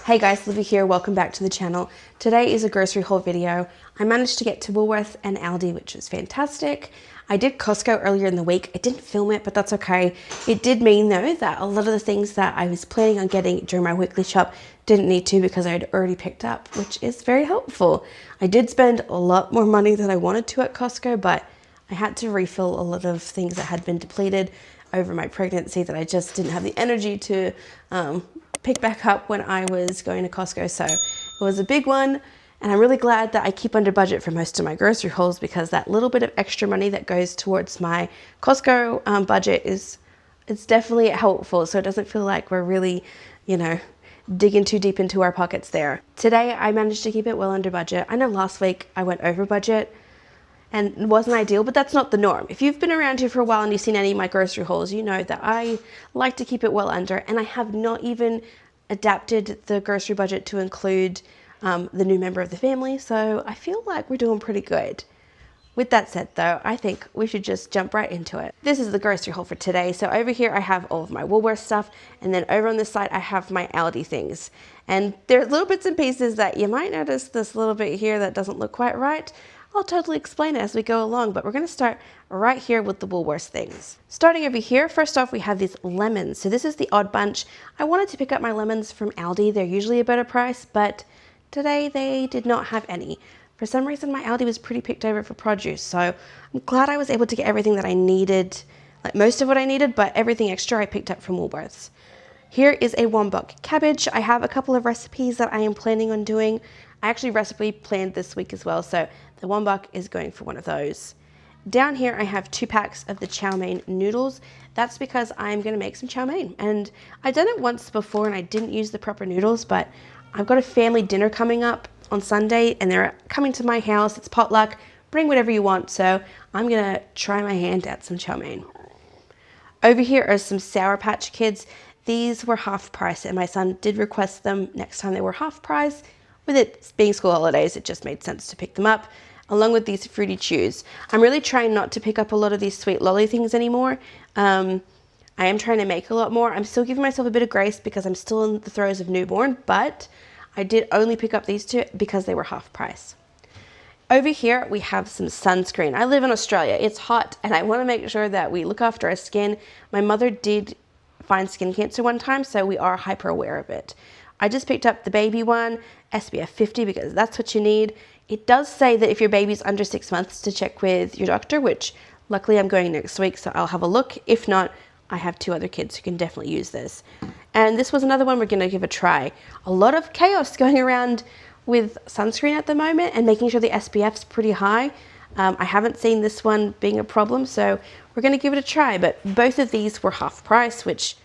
Hey guys, Livy here, welcome back to the channel. Today is a grocery haul video. I managed to get to Woolworths and Aldi, which was fantastic. I did Costco earlier in the week. I didn't film it, but that's okay. It did mean though that a lot of the things that I was planning on getting during my weekly shop didn't need to because I had already picked up, which is very helpful. I did spend a lot more money than I wanted to at Costco, but I had to refill a lot of things that had been depleted over my pregnancy that I just didn't have the energy to pick back up when I was going to Costco. So it was a big one, and I'm really glad that I keep under budget for most of my grocery hauls because that little bit of extra money that goes towards my Costco budget it's definitely helpful, so it doesn't feel like we're really, digging too deep into our pockets there. Today I managed to keep it well under budget. I know last week I went over budget and it wasn't ideal, but that's not the norm. If you've been around here for a while and you've seen any of my grocery hauls, you know that I like to keep it well under, and I have not even adapted the grocery budget to include the new member of the family, so I feel like we're doing pretty good. With that said though, I think we should just jump right into it. This is the grocery haul for today. So over here I have all of my Woolworths stuff, and then over on this side I have my Aldi things. And there's little bits and pieces that you might notice this little bit here that doesn't look quite right. I'll totally explain it as we go along, but we're going to start right here with the Woolworths things. Starting over here, first off we have these lemons. So this is the odd bunch. I wanted to pick up my lemons from Aldi. They're usually a better price, but today they did not have any. For some reason my Aldi was pretty picked over for produce, so I'm glad I was able to get everything that I needed, like most of what I needed, but everything extra I picked up from Woolworths. Here is a wombok cabbage. I have a couple of recipes that I am planning on doing. I actually recipe planned this week as well, so the wombok is going for one of those. Down here I have 2 packs of the chow mein noodles. That's because I'm going to make some chow mein, and I've done it once before and I didn't use the proper noodles, but I've got a family dinner coming up on Sunday and they're coming to my house. It's potluck, bring whatever you want, so I'm going to try my hand at some chow mein. Over here are some Sour Patch Kids. These were half price and my son did request them next time they were half price. With it being school holidays, it just made sense to pick them up, along with these Fruity Chews. I'm really trying not to pick up a lot of these sweet lolly things anymore. I am trying to make a lot more. I'm still giving myself a bit of grace because I'm still in the throes of newborn, but I did only pick up these 2 because they were half price. Over here we have some sunscreen. I live in Australia, it's hot, and I want to make sure that we look after our skin. My mother did find skin cancer one time, so we are hyper aware of it. I just picked up the baby one, SPF 50, because that's what you need. It does say that if your baby's under 6 months to check with your doctor, which luckily I'm going next week, so I'll have a look. If not, I have 2 other kids who can definitely use this. And this was another one we're going to give a try. A lot of chaos going around with sunscreen at the moment and making sure the SPF's pretty high. I haven't seen this one being a problem, so we're going to give it a try. But both of these were half price, which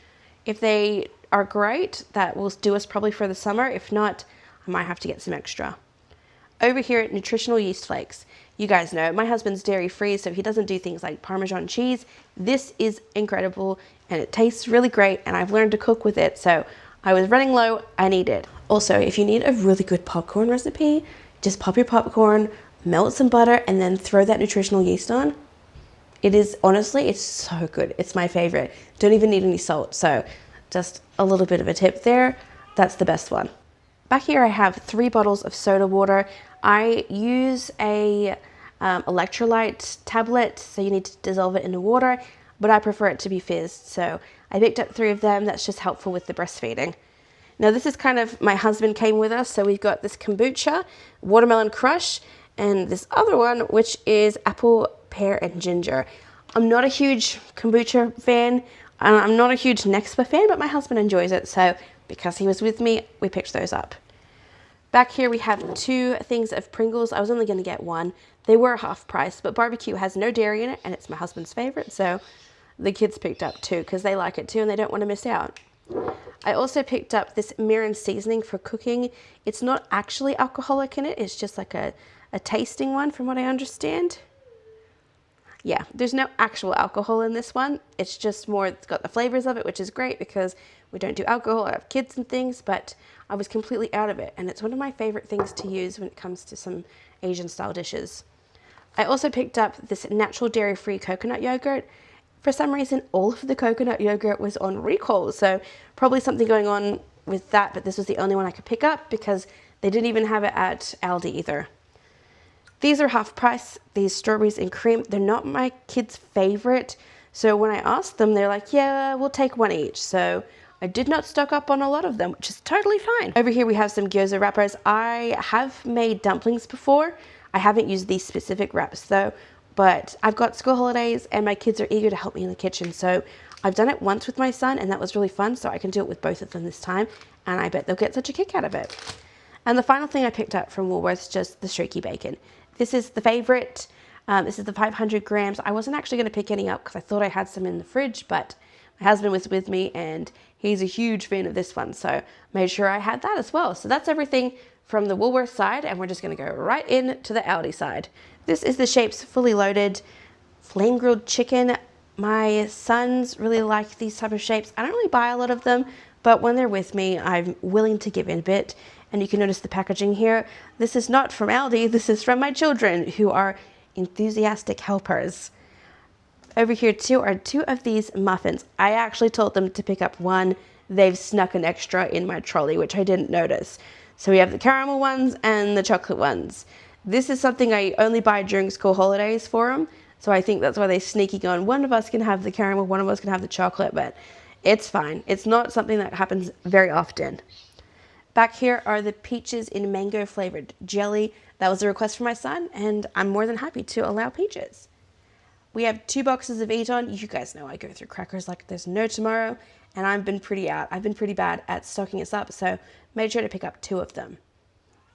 if they are great, that will do us probably for the summer. If not, I might have to get some extra. Over here at Nutritional Yeast Flakes. You guys know my husband's dairy free, so he doesn't do things like Parmesan cheese. This is incredible and it tastes really great, and I've learned to cook with it, so I was running low, I need it. Also, if you need a really good popcorn recipe, just pop your popcorn, melt some butter, and then throw that nutritional yeast on. It is, honestly, it's so good. It's my favorite. Don't even need any salt, so just a little bit of a tip there. That's the best one. Back here I have 3 bottles of soda water. I use a electrolyte tablet, so you need to dissolve it into water, but I prefer it to be fizzed, so I picked up 3 of them. That's just helpful with the breastfeeding. Now this is kind of, my husband came with us, so we've got this kombucha, watermelon crush, and this other one, which is apple, pear, and ginger. I'm not a huge kombucha fan, and I'm not a huge Nexpa fan, but my husband enjoys it, so because he was with me, we picked those up. Back here we have 2 things of Pringles. I was only going to get 1. They were half price, but barbecue has no dairy in it, and it's my husband's favorite, so the kids picked up 2 because they like it too and they don't want to miss out. I also picked up this mirin seasoning for cooking. It's not actually alcoholic in it, it's just like a tasting one from what I understand. Yeah, there's no actual alcohol in this one. It's just more, it's got the flavors of it, which is great because we don't do alcohol. I have kids and things, but I was completely out of it. And it's one of my favorite things to use when it comes to some Asian style dishes. I also picked up this natural dairy-free coconut yogurt. For some reason, all of the coconut yogurt was on recall. So probably something going on with that, but this was the only one I could pick up because they didn't even have it at Aldi either. These are half price, these strawberries and cream. They're not my kids' favorite. So when I asked them, they're like, yeah, we'll take one each. So I did not stock up on a lot of them, which is totally fine. Over here we have some gyoza wrappers. I have made dumplings before. I haven't used these specific wraps though, but I've got school holidays and my kids are eager to help me in the kitchen. So I've done it once with my son and that was really fun. So I can do it with both of them this time. And I bet they'll get such a kick out of it. And the final thing I picked up from Woolworths, just the streaky bacon. This is the favorite. This is the 500 grams. I wasn't actually going to pick any up because I thought I had some in the fridge, but my husband was with me and he's a huge fan of this one. So made sure I had that as well. So that's everything from the Woolworths side, and we're just going to go right in to the Aldi side. This is the Shapes Fully Loaded flame grilled chicken. My sons really like these type of shapes. I don't really buy a lot of them, but when they're with me, I'm willing to give in a bit. And you can notice the packaging here. This is not from Aldi, this is from my children who are enthusiastic helpers. Over here too are 2 of these muffins. I actually told them to pick up one. They've snuck an extra in my trolley, which I didn't notice. So we have the caramel ones and the chocolate ones. This is something I only buy during school holidays for them. So I think that's why they're sneaking on. One of us can have the caramel, one of us can have the chocolate, but it's fine. It's not something that happens very often. Back here are the peaches in mango flavored jelly. That was a request from my son, and I'm more than happy to allow peaches. We have 2 boxes of Eton. You guys know I go through crackers like there's no tomorrow, and I've been pretty bad at stocking us up, so made sure to pick up 2 of them.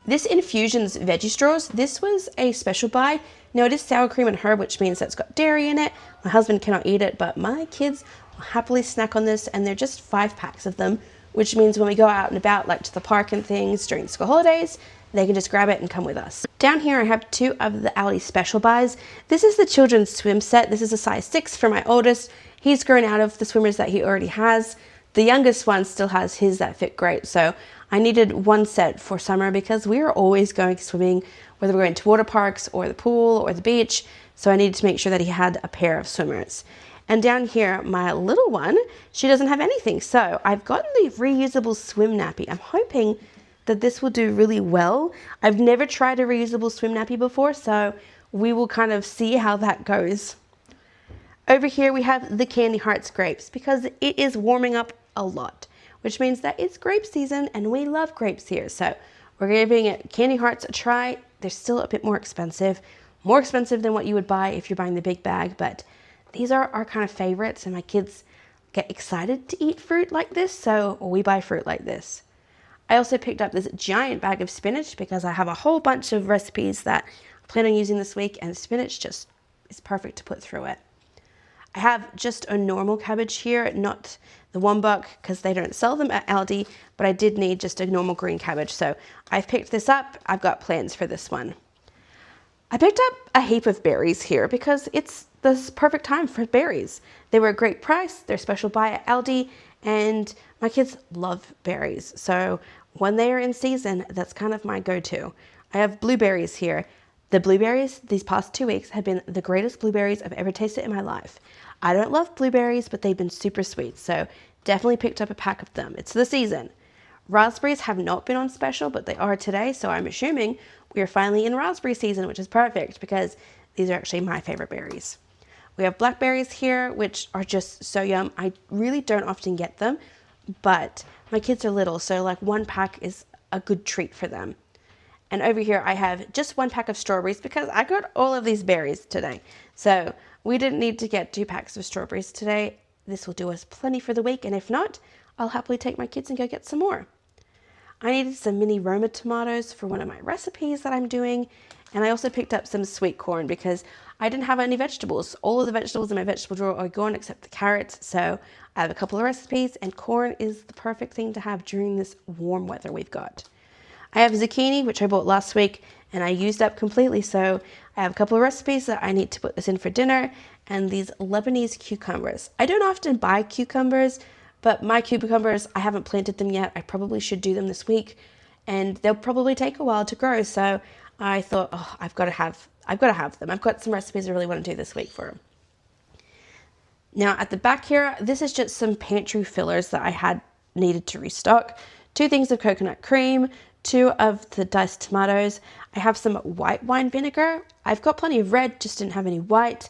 This Infusions veggie straws, this was a special buy. Now it is sour cream and herb, which means that it's got dairy in it. My husband cannot eat it, but my kids will happily snack on this, and they're just 5 packs of them, which means when we go out and about, like to the park and things during school holidays, they can just grab it and come with us. Down here I have 2 of the Aldi special buys. This is the children's swim set. This is a size 6 for my oldest. He's grown out of the swimmers that he already has. The youngest one still has his that fit great, so I needed 1 set for summer because we are always going swimming, whether we're going to water parks or the pool or the beach, so I needed to make sure that he had a pair of swimmers. And down here, my little one, she doesn't have anything. So I've gotten the reusable swim nappy. I'm hoping that this will do really well. I've never tried a reusable swim nappy before, so we will kind of see how that goes. Over here, we have the Candy Hearts grapes because it is warming up a lot, which means that it's grape season and we love grapes here. So we're giving Candy Hearts a try. They're still a bit more expensive than what you would buy if you're buying the big bag, but these are our kind of favorites, and my kids get excited to eat fruit like this, so we buy fruit like this. I also picked up this giant bag of spinach because I have a whole bunch of recipes that I plan on using this week, and spinach just is perfect to put through it. I have just a normal cabbage here, not the wombuck because they don't sell them at Aldi, but I did need just a normal green cabbage, so I've picked this up. I've got plans for this one. I picked up a heap of berries here because it's the perfect time for berries. They were a great price. They're special buy at Aldi, and my kids love berries. So when they are in season, that's kind of my go-to. I have blueberries here. The blueberries these past 2 weeks have been the greatest blueberries I've ever tasted in my life. I don't love blueberries, but they've been super sweet. So definitely picked up a pack of them. It's the season. Raspberries have not been on special, but they are today. So I'm assuming we are finally in raspberry season, which is perfect because these are actually my favorite berries. We have blackberries here, which are just so yum. I really don't often get them, but my kids are little, so like 1 pack is a good treat for them. And over here I have just 1 pack of strawberries because I got all of these berries today. So we didn't need to get 2 packs of strawberries today. This will do us plenty for the week, and if not, I'll happily take my kids and go get some more. I needed some mini Roma tomatoes for one of my recipes that I'm doing, and I also picked up some sweet corn because I didn't have any vegetables. All of the vegetables in my vegetable drawer are gone except the carrots, so I have a couple of recipes, and corn is the perfect thing to have during this warm weather we've got. I have zucchini, which I bought last week, and I used up completely, so I have a couple of recipes that I need to put this in for dinner, and these Lebanese cucumbers. I don't often buy cucumbers, but my cucumbers, I haven't planted them yet. I probably should do them this week, and they'll probably take a while to grow, so I thought, oh, I've got to have them. I've got some recipes I really want to do this week for them. Now at the back here, this is just some pantry fillers that I had needed to restock. 2 things of coconut cream, 2 of the diced tomatoes. I have some white wine vinegar. I've got plenty of red, just didn't have any white.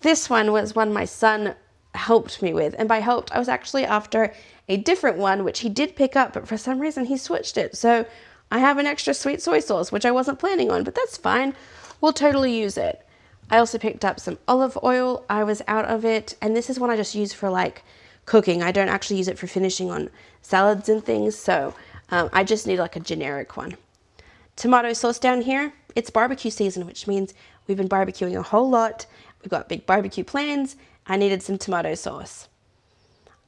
This one was one my son helped me with, and by helped, I was actually after a different one, which he did pick up, but for some reason he switched it. So I have an extra sweet soy sauce, which I wasn't planning on, but that's fine. We'll totally use it. I also picked up some olive oil. I was out of it, and this is one I just use for like cooking. I don't actually use it for finishing on salads and things, so I just need like a generic one. Tomato sauce down here, it's barbecue season, which means we've been barbecuing a whole lot. We've got big barbecue plans. I needed some tomato sauce.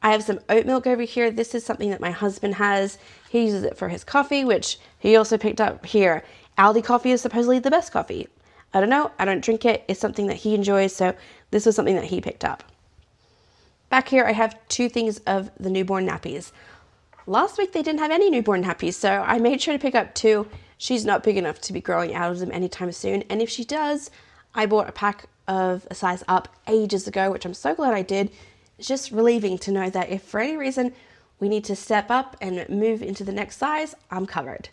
I have some oat milk over here. This is something that my husband has. He uses it for his coffee, which he also picked up here. Aldi coffee is supposedly the best coffee. I don't know. I don't drink it. It's something that he enjoys, so this was something that he picked up. Back here, I have 2 things of the newborn nappies. Last week, they didn't have any newborn nappies, so I made sure to pick up 2. She's not big enough to be growing out of them anytime soon, and if she does, I bought a pack of a size up ages ago, which I'm so glad I did. It's just relieving to know that if for any reason we need to step up and move into the next size, I'm covered.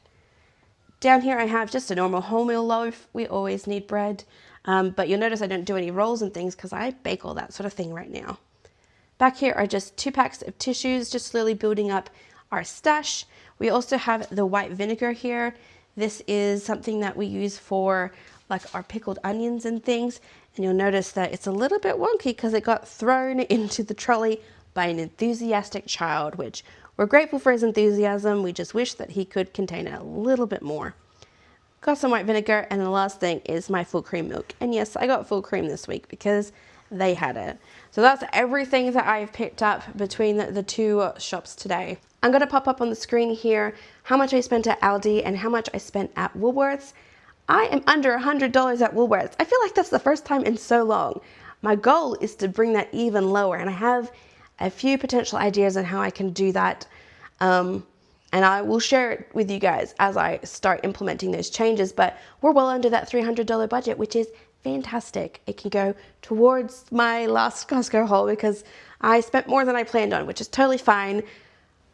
Down here I have just a normal wholemeal loaf. We always need bread, but you'll notice I don't do any rolls and things because I bake all that sort of thing right now. Back here are just 2 packs of tissues, just slowly building up our stash. We also have the white vinegar here. This is something that we use for like our pickled onions and things, and you'll notice that it's a little bit wonky because it got thrown into the trolley by an enthusiastic child, which we're grateful for his enthusiasm. We just wish that he could contain it a little bit more. Got some white vinegar, and the last thing is my full cream milk. And yes, I got full cream this week because they had it. So that's everything that I've picked up between the 2 shops today. I'm going to pop up on the screen here how much I spent at Aldi and how much I spent at Woolworths. I am under $100 at Woolworths. I feel like that's the first time in so long. My goal is to bring that even lower, and I have a few potential ideas on how I can do that. And I will share it with you guys as I start implementing those changes, but we're well under that $300 budget, which is fantastic. It can go towards my last Costco haul because I spent more than I planned on, which is totally fine.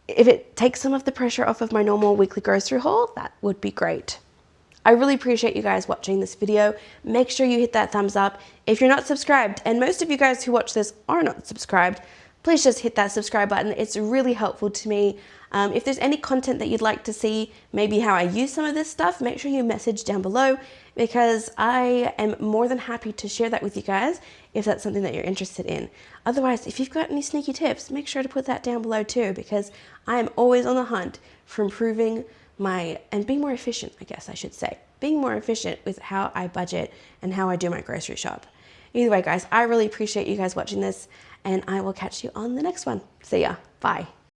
If it takes some of the pressure off of my normal weekly grocery haul, that would be great. I really appreciate you guys watching this video. Make sure you hit that thumbs up. If you're not subscribed, and most of you guys who watch this are not subscribed, please just hit that subscribe button. It's really helpful to me. If there's any content that you'd like to see, maybe how I use some of this stuff, make sure you message down below because I am more than happy to share that with you guys if that's something that you're interested in. Otherwise, if you've got any sneaky tips, make sure to put that down below too because I am always on the hunt for improving and being more efficient, I guess I should say. Being more efficient with how I budget and how I do my grocery shop. Either way, guys, I really appreciate you guys watching this, and I will catch you on the next one. See ya. Bye.